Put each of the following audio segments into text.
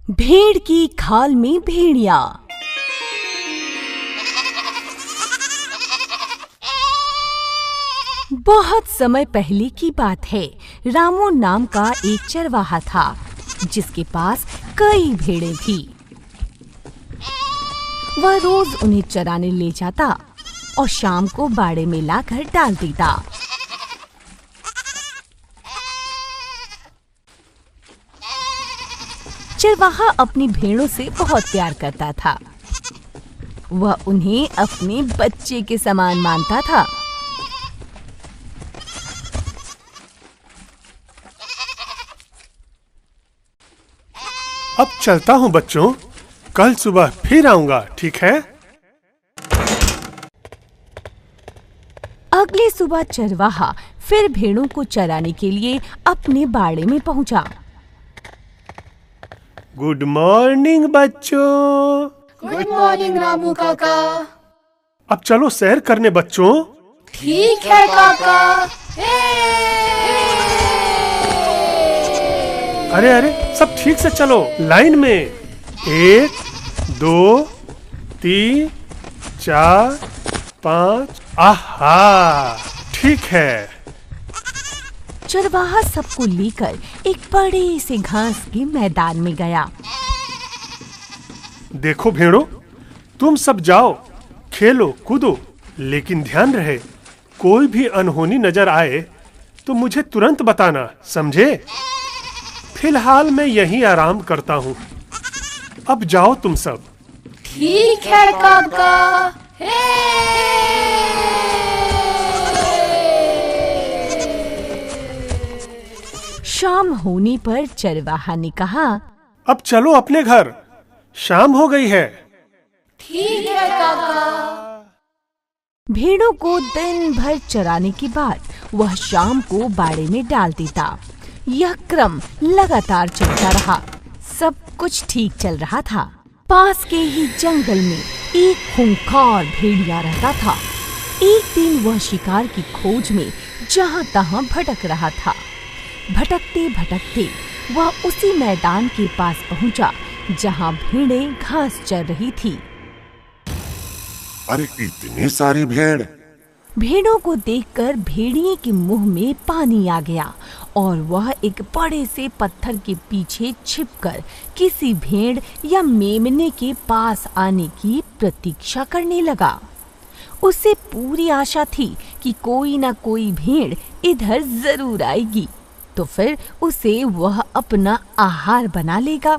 भेड़ की खाल में भेड़िया। बहुत समय पहले की बात है। रामू नाम का एक चरवाहा था जिसके पास कई भेड़ें थी। वह रोज उन्हें चराने ले जाता और शाम को बाड़े में लाकर डाल देता। चरवाहा अपनी भेड़ों से बहुत प्यार करता था। वह उन्हें अपने बच्चे के समान मानता था। अब चलता हूँ बच्चों, कल सुबह फिर आऊंगा, ठीक है? अगली सुबह चरवाहा फिर भेड़ों को चराने के लिए अपने बाड़े में पहुंचा। गुड मॉर्निंग बच्चों। गुड मॉर्निंग रामू काका। अब चलो सैर करने बच्चों। ठीक है काका। अरे अरे, सब ठीक से चलो, लाइन में। 1 2 3 4 5। आहा, ठीक है। चरवाहा सबको लेकर एक बड़े से घास के मैदान में गया। देखो भेड़ों, तुम सब जाओ, खेलो कूदो, लेकिन ध्यान रहे कोई भी अनहोनी नजर आए तो मुझे तुरंत बताना, समझे? फिलहाल मैं यहीं आराम करता हूँ। अब जाओ तुम सब। ठीक है काका। शाम होने पर चरवाहा ने कहा, अब चलो अपने घर, शाम हो गई है। ठीक है काका। भेड़ों को दिन भर चराने के बाद वह शाम को बाड़े में डाल देता। यह क्रम लगातार चलता रहा। सब कुछ ठीक चल रहा था। पास के ही जंगल में एक खूंखार भेड़िया रहता था। एक दिन वह शिकार की खोज में जहाँ तहाँ भटक रहा था। भटकते भटकते वह उसी मैदान के पास पहुंचा जहाँ भेड़ें घास चर रही थी। अरे इतनी सारी भेड़! भेड़ों को देखकर भेड़िए के मुंह में पानी आ गया और वह एक बड़े से पत्थर के पीछे छिपकर किसी भेड़ या मेमने के पास आने की प्रतीक्षा करने लगा। उसे पूरी आशा थी कि कोई ना कोई भेड़ इधर जरूर आएगी, तो फिर उसे वह अपना आहार बना लेगा।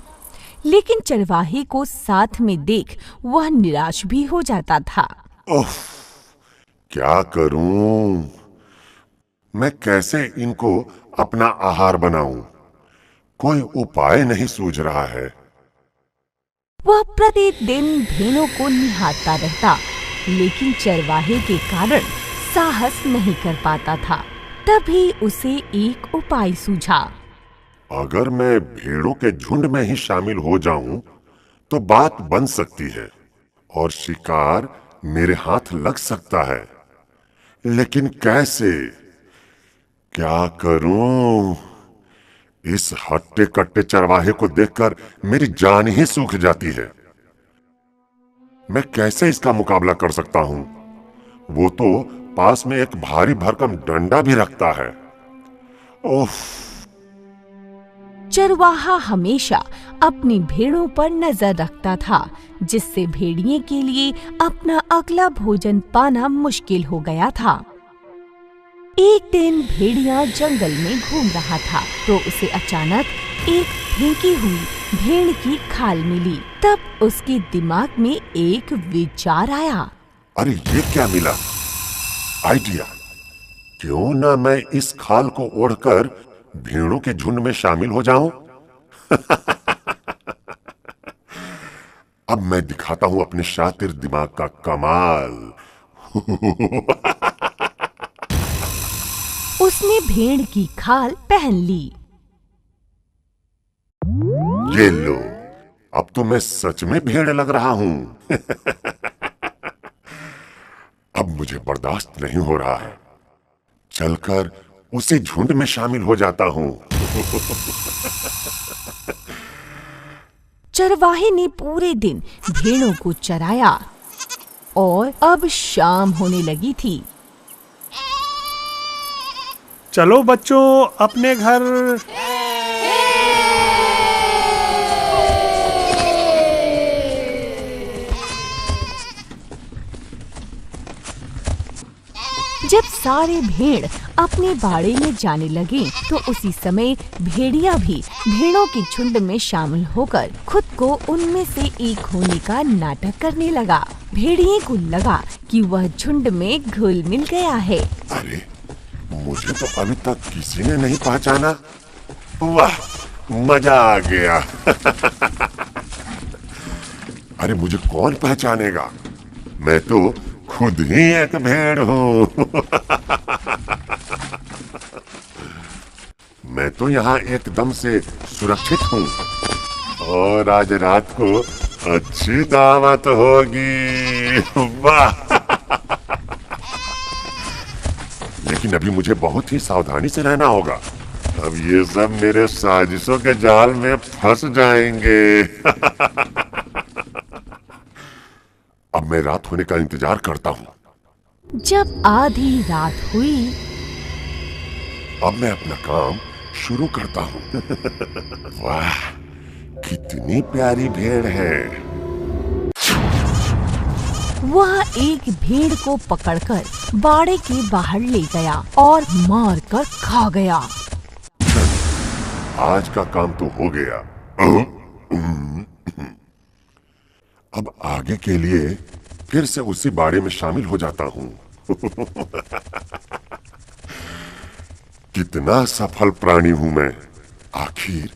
लेकिन चरवाहे को साथ में देख वह निराश भी हो जाता था। ओह, क्या करूं? मैं कैसे इनको अपना आहार बनाऊं? कोई उपाय नहीं सूझ रहा है। वह प्रत्येक दिन भेड़ों को निहारता रहता, लेकिन चरवाहे के कारण साहस नहीं कर पाता था। तभी उसे एक उपाय सूझा। अगर मैं भेड़ों के झुंड में ही शामिल हो जाऊं तो बात बन सकती है और शिकार मेरे हाथ लग सकता है। लेकिन कैसे? क्या करूं? इस हट्टे कट्टे चरवाहे को देखकर मेरी जान ही सूख जाती है। मैं कैसे इसका मुकाबला कर सकता हूं? वो तो पास में एक भारी भरकम डंडा भी रखता है। ओफ! चरवाहा हमेशा अपनी भेड़ों पर नजर रखता था, जिससे भेड़िए के लिए अपना अगला भोजन पाना मुश्किल हो गया था। एक दिन भेड़िया जंगल में घूम रहा था तो उसे अचानक एक फेंकी हुई भेड़ की खाल मिली। तब उसके दिमाग में एक विचार आया। अरे ये क्या मिला? आइडिया! क्यों ना मैं इस खाल को ओढ़कर भेड़ों के झुंड में शामिल हो जाऊं? अब मैं दिखाता हूं अपने शातिर दिमाग का कमाल। उसने भेड़ की खाल पहन ली। ये लो, अब तो मैं सच में भेड़ लग रहा हूं। अब मुझे बर्दाश्त नहीं हो रहा है। चलकर उसी झुंड में शामिल हो जाता हूं। चरवाहे ने पूरे दिन भेड़ों को चराया और अब शाम होने लगी थी। चलो बच्चों अपने घर। जब सारे भेड़ अपने बाड़े में जाने लगे तो उसी समय भेड़िया भी भेड़ों के झुंड में शामिल होकर खुद को उनमें से एक होने का नाटक करने लगा। भेड़िए को लगा कि वह झुंड में घुल मिल गया है। अरे मुझे तो अभी तक किसी ने नहीं पहचाना। वाह, मजा आ गया। अरे मुझे कौन पहचानेगा? मैं तो खुद ही एक भेड़ हूँ। मैं तो यहाँ एकदम से सुरक्षित हूँ और आज रात को अच्छी दावत होगी। वाह! लेकिन अभी मुझे बहुत ही सावधानी से रहना होगा। अब ये सब मेरे साजिशों के जाल में फंस जाएंगे। अब मैं रात होने का इंतजार करता हूँ। जब आधी रात हुई, अब मैं अपना काम शुरू करता हूँ। वाह, कितनी प्यारी भेड़ है। वह एक भेड़ को पकड़कर बाड़े के बाहर ले गया और मारकर खा गया। आज का काम तो हो गया। अब आगे के लिए फिर से उसी बाड़े में शामिल हो जाता हूँ। कितना सफल प्राणी हूँ मैं। आखिर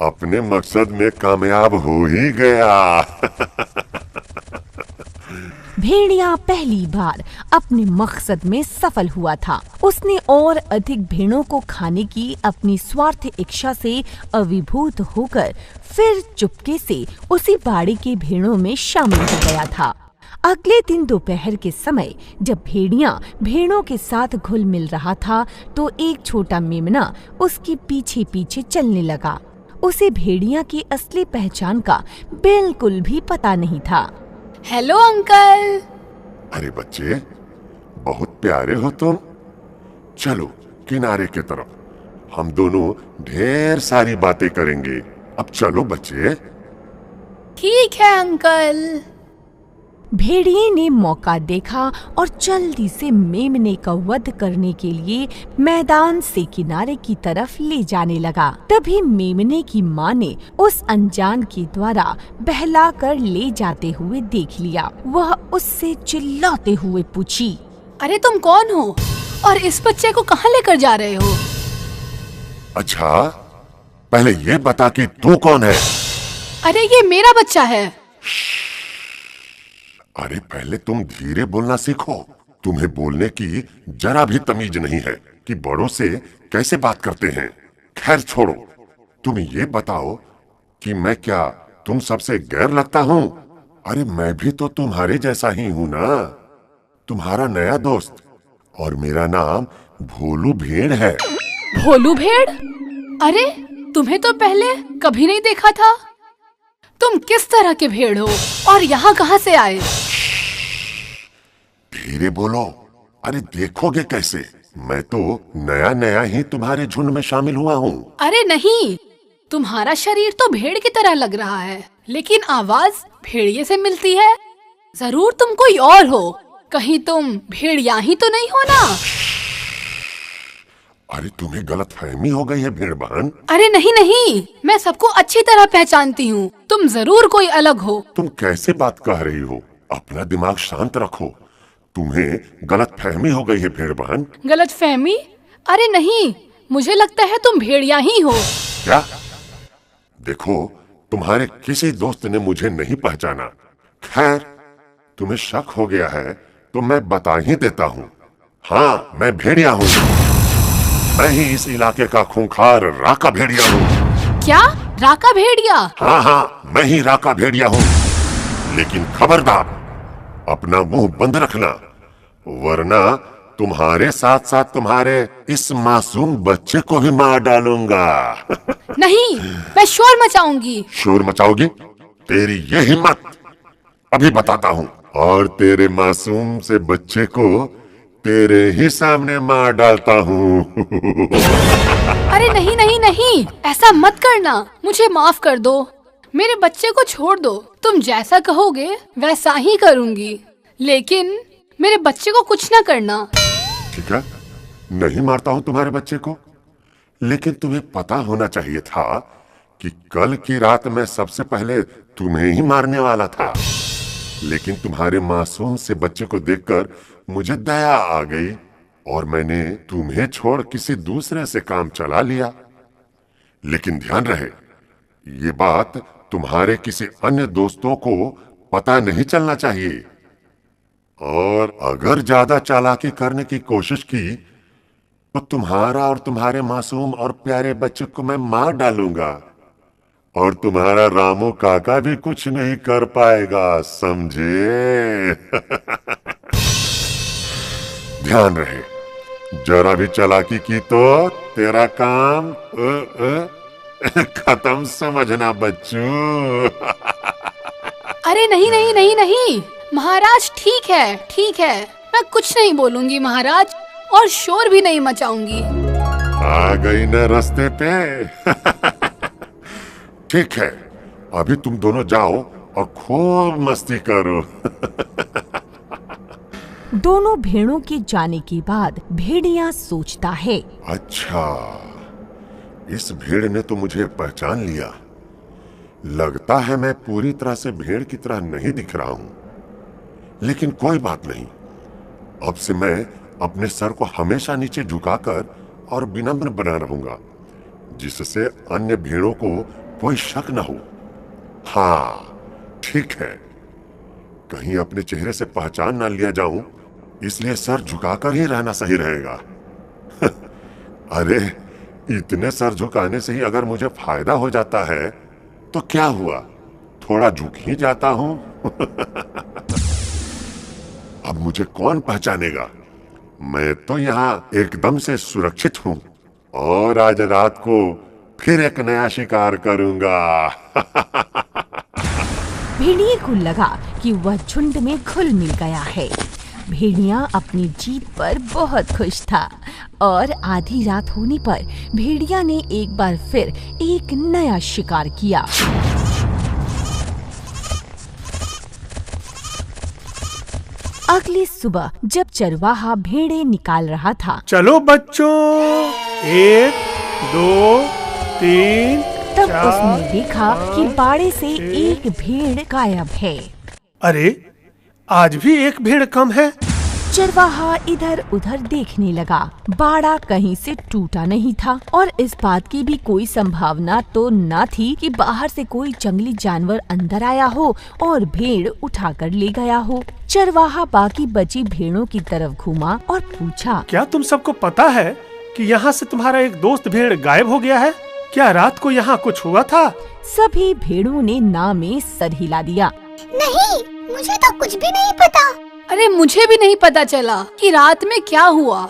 अपने मकसद में कामयाब हो ही गया। भेड़िया पहली बार अपने मकसद में सफल हुआ था। उसने और अधिक भेड़ों को खाने की अपनी स्वार्थ इच्छा से अभिभूत होकर फिर चुपके से उसी बाड़े के भेड़ों में शामिल हो गया था। अगले दिन दोपहर के समय जब भेड़िया भेड़ों के साथ घुल मिल रहा था तो एक छोटा मेमना उसके पीछे पीछे चलने लगा। उसे भेड़िया की असली पहचान का बिल्कुल भी पता नहीं था। Hello uncle. अरे बच्चे, बहुत प्यारे हो तुम। चलो किनारे की तरफ, हम दोनों ढेर सारी बातें करेंगे। अब चलो बच्चे। ठीक है अंकल। भेड़िए ने मौका देखा और जल्दी से मेमने का वध करने के लिए मैदान से किनारे की तरफ ले जाने लगा। तभी मेमने की माँ ने उस अनजान के द्वारा बहलाकर ले जाते हुए देख लिया। वह उससे चिल्लाते हुए पूछी, अरे तुम कौन हो और इस बच्चे को कहाँ लेकर जा रहे हो? अच्छा, पहले ये बता कि तू कौन है? अरे ये मेरा बच्चा है। अरे पहले तुम धीरे बोलना सीखो। तुम्हें बोलने की जरा भी तमीज नहीं है कि बड़ों से कैसे बात करते हैं। खैर छोड़ो, तुम ये बताओ कि मैं क्या तुम सबसे गैर लगता हूँ? अरे मैं भी तो तुम्हारे जैसा ही हूँ ना, तुम्हारा नया दोस्त। और मेरा नाम भोलू भेड़ है। भोलू भेड़? अरे तुम्हें तो पहले कभी नहीं देखा था। तुम किस तरह के भेड़ हो और यहाँ कहाँ से आए? धीरे बोलो। अरे देखोगे कैसे? मैं तो नया नया ही तुम्हारे झुंड में शामिल हुआ हूँ। अरे नहीं, तुम्हारा शरीर तो भेड़ की तरह लग रहा है, लेकिन आवाज भेड़िए से मिलती है। जरूर तुम कोई और हो। कहीं तुम भेड़िया ही तो नहीं हो ना? अरे तुम्हें गलतफहमी हो गई है भेड़ बहन। अरे नहीं नहीं, मैं सबको अच्छी तरह पहचानती हूँ। तुम जरूर कोई अलग हो। तुम कैसे बात कह रही हो? अपना दिमाग शांत रखो। तुम्हें गलतफहमी हो गई है भेड़ बहन। गलतफहमी? अरे नहीं, मुझे लगता है तुम भेड़िया ही हो। क्या? देखो, तुम्हारे किसी दोस्त ने मुझे नहीं पहचाना। खैर, तुम्हें शक हो गया है तो मैं बता ही देता हूँ। हाँ, मैं भेड़िया हूँ। मैं ही इस इलाके का खूंखार राका भेड़िया हूँ। क्या? राका भेड़िया? हाँ हाँ, मैं ही राका भेड़िया हूँ। लेकिन खबरदार, अपना मुंह बंद रखना, वरना तुम्हारे साथ साथ तुम्हारे इस मासूम बच्चे को भी मार डालूंगा। नहीं, मैं शोर मचाऊंगी। शोर मचाओगी? तेरी ये हिम्मत, अभी बताता हूँ, और तेरे मासूम से बच्चे को तेरे ही सामने मार डालता हूँ। अरे नहीं नहीं नहीं, ऐसा मत करना, मुझे माफ कर दो, मेरे बच्चे को छोड़ दो। तुम जैसा कहोगे वैसा ही करूँगी, लेकिन मेरे बच्चे को कुछ ना करना। ठीक है, नहीं मारता हूँ तुम्हारे बच्चे को, लेकिन तुम्हें पता होना चाहिए था कि कल की रात मैं सबसे पहले तुम्हें ही मारने वाला था, लेकिन तुम्हारे मासूम से बच्चे को देखकर मुझे दया आ गई और मैंने तुम्हें छोड़ किसी दूसरे से काम चला लिया। लेकिन ध्यान रहे, ये बात तुम्हारे किसी अन्य दोस्तों को पता नहीं चलना चाहिए, और अगर ज्यादा चालाकी करने की कोशिश की तो तुम्हारा और तुम्हारे मासूम और प्यारे बच्चे को मैं मार डालूंगा, और तुम्हारा रामू काका भी कुछ नहीं कर पाएगा, समझे? ध्यान रहे, जरा भी चालाकी की तो तेरा काम खत्म समझना बच्चों। अरे नहीं नहीं नहीं नहीं महाराज, ठीक है, मैं कुछ नहीं बोलूंगी महाराज, और शोर भी नहीं मचाऊंगी। आ गई न रास्ते पे। ठीक है, अभी तुम दोनों जाओ और खूब मस्ती करो। दोनों भेड़ों के जाने के बाद भेड़िया सोचता है, अच्छा, इस भेड़ ने तो मुझे पहचान लिया। लगता है मैं पूरी तरह से भेड़ की तरह नहीं दिख रहा हूं, लेकिन कोई बात नहीं, अब से मैं अपने सर को हमेशा नीचे झुकाकर और विनम्र बना रहूंगा, जिससे अन्य भेड़ों को कोई शक न हो। हाँ ठीक है, कहीं अपने चेहरे से पहचान ना लिया जाऊं, इसलिए सर झुकाकर ही रहना सही रहेगा। अरे इतने सर झुकाने से ही अगर मुझे फायदा हो जाता है तो क्या हुआ, थोड़ा झुक ही जाता हूं। अब मुझे कौन पहचानेगा, मैं तो यहाँ एकदम से सुरक्षित हूँ, और आज रात को फिर एक नया शिकार करूंगा। भेड़िए को लगा कि वह झुंड में घुल मिल गया है। भेड़िया अपनी जीत पर बहुत खुश था, और आधी रात होने पर भेड़िया ने एक बार फिर एक नया शिकार किया। अगली सुबह जब चरवाहा भेड़ें निकाल रहा था, चलो बच्चों, 1 2 3 तब 4 उसने देखा कि बाड़े से एक भेड़ गायब है। अरे आज भी एक भेड़ कम है। चरवाहा इधर उधर देखने लगा। बाड़ा कहीं से टूटा नहीं था, और इस बात की भी कोई संभावना तो न थी कि बाहर से कोई जंगली जानवर अंदर आया हो और भेड़ उठाकर ले गया हो। चरवाहा बाकी बची भेड़ों की तरफ घूमा और पूछा, क्या तुम सबको पता है कि यहाँ से तुम्हारा एक दोस्त भेड़ गायब हो गया है? क्या रात को यहाँ कुछ हुआ था? सभी भेड़ों ने ना में सर हिला दिया। नहीं, मुझे तो कुछ भी नहीं पता। अरे मुझे भी नहीं पता चला कि रात में क्या हुआ।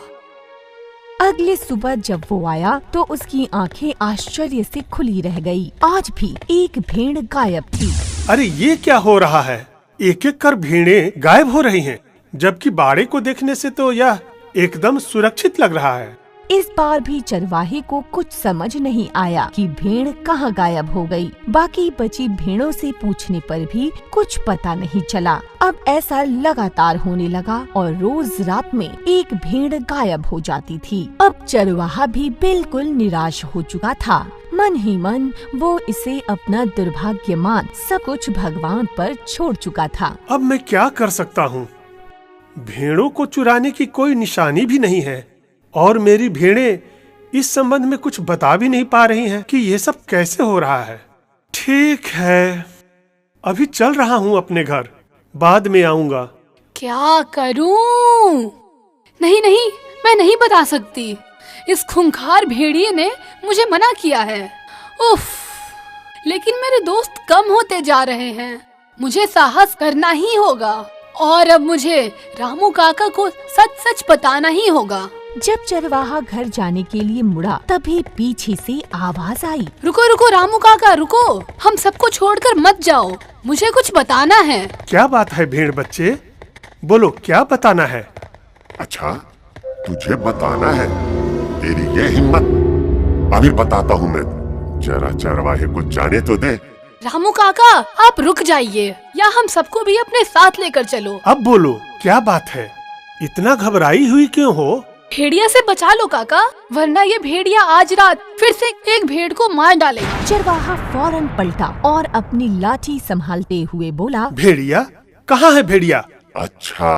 अगले सुबह जब वो आया तो उसकी आंखें आश्चर्य से खुली रह गई। आज भी एक भेड़ गायब थी। अरे ये क्या हो रहा है? एक एक कर भेड़ें गायब हो रही हैं, जबकि बाड़े को देखने से तो यह एकदम सुरक्षित लग रहा है। इस बार भी चरवाहे को कुछ समझ नहीं आया कि भेड़ कहाँ गायब हो गई। बाकी बची भेड़ों से पूछने पर भी कुछ पता नहीं चला। अब ऐसा लगातार होने लगा और रोज रात में एक भेड़ गायब हो जाती थी। अब चरवाहा भी बिल्कुल निराश हो चुका था। मन ही मन वो इसे अपना दुर्भाग्य मान सब कुछ भगवान पर छोड़ चुका था। अब मैं क्या कर सकता हूँ? भेड़ों को चुराने की कोई निशानी भी नहीं है, और मेरी भेड़ें इस संबंध में कुछ बता भी नहीं पा रही हैं कि ये सब कैसे हो रहा है। ठीक है, अभी चल रहा हूँ अपने घर, बाद में आऊंगा। क्या करूं? नहीं नहीं, मैं नहीं बता सकती। इस खूंखार भेड़िए ने मुझे मना किया है। उफ, लेकिन मेरे दोस्त कम होते जा रहे हैं। मुझे साहस करना ही होगा, और अब मुझे रामू काका को सच सच बताना ही होगा। जब चरवाहा घर जाने के लिए मुड़ा तभी पीछे से आवाज आई। रुको रुको रामू काका रुको, हम सबको छोड़कर मत जाओ, मुझे कुछ बताना है। क्या बात है भेड़ बच्चे, बोलो क्या बताना है। अच्छा, तुझे बताना है? तेरी ये हिम्मत? अभी बताता हूँ मैं, जरा चरवाहे को जाने तो दे। रामू काका आप रुक जाइए, या हम सबको भी अपने साथ लेकर चलो। अब बोलो क्या बात है, इतना घबराई हुई क्यों हो? भेड़िया से बचा लो काका, वरना ये भेड़िया आज रात फिर से एक भेड़ को मार डालेगा। चरवाहा फौरन पलटा और अपनी लाठी संभालते हुए बोला, भेड़िया? कहाँ है भेड़िया? अच्छा,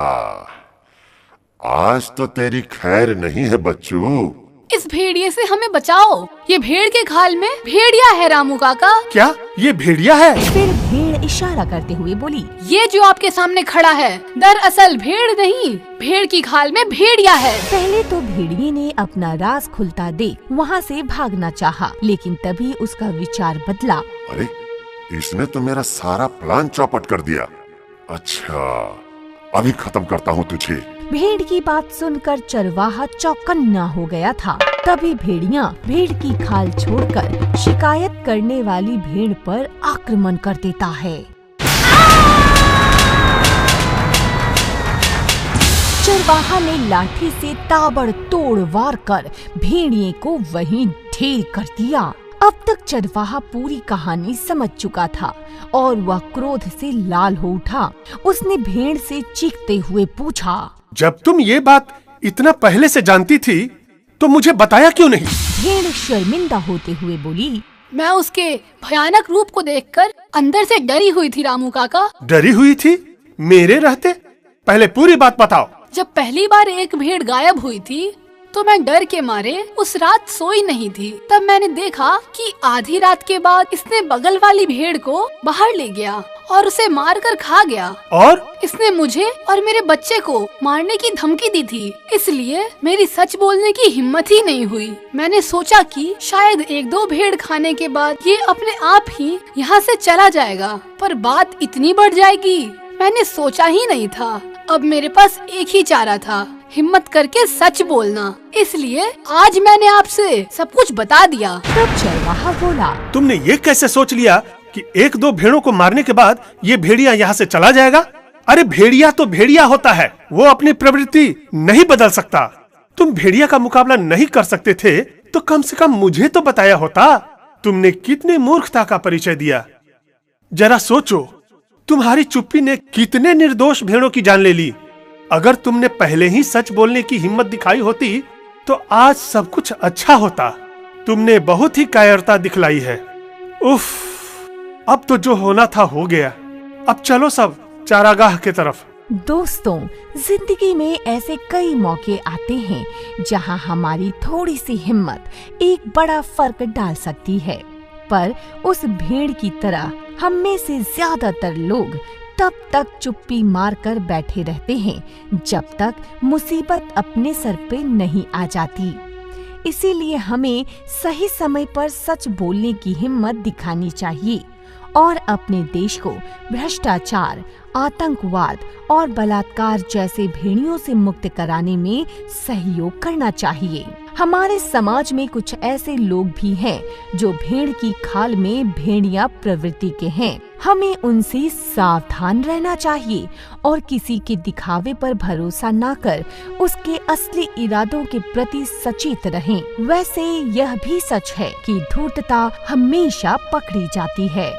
आज तो तेरी खैर नहीं है बच्चू। इस भेड़िए से हमें बचाओ, ये भेड़ के खाल में भेड़िया है रामू काका। क्या ये भेड़िया है? फिर भेड़ इशारा करते हुए बोली, ये जो आपके सामने खड़ा है दरअसल भेड़ नहीं, भेड़ की खाल में भेड़िया है। पहले तो भेड़िए ने अपना राज खुलता देख वहाँ से भागना चाहा, लेकिन तभी उसका विचार बदला। अरे, इसने तो मेरा सारा प्लान चौपट कर दिया। अच्छा, अभी खत्म करता हूँ तुझे। भेड़ की बात सुनकर चरवाहा चौकन्ना हो गया था। तभी भेड़िया भेड़ की खाल छोड़कर शिकायत करने वाली भेड़ पर आक्रमण कर देता है। चरवाहा ने लाठी से ताबड़तोड़ वार कर भेड़िए को वहीं ढेर कर दिया। अब तक चरवाहा पूरी कहानी समझ चुका था और वह क्रोध से लाल हो उठा। उसने भेड़ से चीखते हुए पूछा, जब तुम ये बात इतना पहले से जानती थी तो मुझे बताया क्यों नहीं? भेड़ शर्मिंदा होते हुए बोली, मैं उसके भयानक रूप को देखकर अंदर से डरी हुई थी रामू काका। डरी हुई थी मेरे रहते? पहले पूरी बात बताओ। जब पहली बार एक भेड़ गायब हुई थी तो मैं डर के मारे उस रात सोई नहीं थी। तब मैंने देखा कि आधी रात के बाद इसने बगल वाली भेड़ को बाहर ले गया और उसे मार कर खा गया। और इसने मुझे और मेरे बच्चे को मारने की धमकी दी थी, इसलिए मेरी सच बोलने की हिम्मत ही नहीं हुई। मैंने सोचा कि शायद एक दो भेड़ खाने के बाद ये अपने आप ही यहाँ से चला जाएगा, पर बात इतनी बढ़ जाएगी मैंने सोचा ही नहीं था। अब मेरे पास एक ही चारा था, हिम्मत करके सच बोलना, इसलिए आज मैंने आपसे सब कुछ बता दिया। तब चरवाहा बोला, तुमने ये कैसे सोच लिया कि एक दो भेड़ों को मारने के बाद ये भेड़िया यहाँ से चला जाएगा? अरे भेड़िया तो भेड़िया होता है, वो अपनी प्रवृत्ति नहीं बदल सकता। तुम भेड़िया का मुकाबला नहीं कर सकते थे तो कम से कम मुझे तो बताया होता। तुमने कितनी मूर्खता का परिचय दिया। जरा सोचो, तुम्हारी चुप्पी ने कितने निर्दोष भेड़ों की जान ले ली। अगर तुमने पहले ही सच बोलने की हिम्मत दिखाई होती तो आज सब कुछ अच्छा होता। तुमने बहुत ही कायरता दिखलाई है। उफ, अब तो जो होना था हो गया। अब चलो सब चारागाह की तरफ। दोस्तों, जिंदगी में ऐसे कई मौके आते हैं जहां हमारी थोड़ी सी हिम्मत एक बड़ा फर्क डाल सकती है, पर उस भेड़ की तरह हम में से ज्यादातर लोग तब तक चुप्पी मारकर बैठे रहते हैं जब तक मुसीबत अपने सर पे नहीं आ जाती। इसीलिए हमें सही समय पर सच बोलने की हिम्मत दिखानी चाहिए और अपने देश को भ्रष्टाचार, आतंकवाद और बलात्कार जैसे भेड़ियों से मुक्त कराने में सहयोग करना चाहिए। हमारे समाज में कुछ ऐसे लोग भी हैं जो भेड़ की खाल में भेड़िया प्रवृत्ति के हैं। हमें उनसे सावधान रहना चाहिए और किसी के दिखावे पर भरोसा न कर उसके असली इरादों के प्रति सचेत रहें। वैसे यह भी सच है कि धूर्तता हमेशा पकड़ी जाती है।